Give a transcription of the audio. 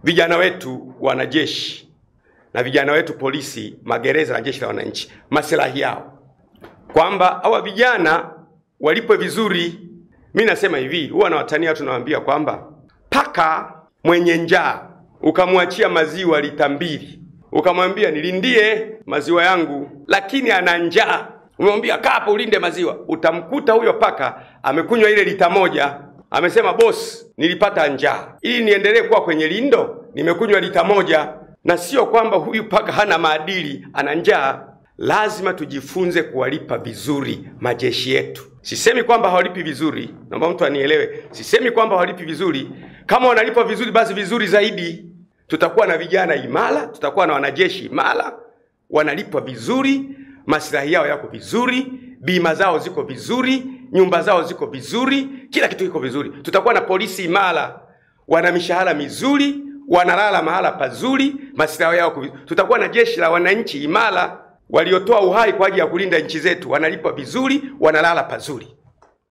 vijana wetu wanajeshi na vijana wetu polisi, magereza na jeshi la wananchi maslahi yao, kwamba hawa vijana walipwe vizuri. Mimi nasema hivi, huwa nawatania tunawaambia kwamba paka mwenye njaa ukamwachia maziwa lita 2, ukamwambia nilindie maziwa yangu, lakini ana njaa, umemwambia kaa hapo ulinde maziwa, utamkuta huyo paka amekunywa ile lita 1, amesema boss, nilipata njaa, ili niendelee kuwa kwenye lindo nimekunywa lita 1. Na sio kwamba huyu paka hana maadili, ana njaa. Lazima tujifunze kuwalipa vizuri majeshi yetu. Sisemi kwamba hawalipi vizuri, naomba mtu anielewe. Sisemi kwamba hawalipi vizuri. Kama wanalipa vizuri, basi vizuri zaidi. Tutakuwa na vijana imara, tutakuwa na wanajeshi imara, wanalipwa vizuri, maslahi yao yako vizuri, bima zao ziko vizuri, nyumba zao ziko vizuri, kila kitu kiko vizuri. Tutakuwa na polisi imara, wana mishahara mizuri, wanalala mahala pazuri, maslahi yao vizuri. Tutakuwa na jeshi la wananchi imara, waliotoa uhai kwa ajili ya kulinda nchi zetu, wanalipwa vizuri, wanalala pazuri.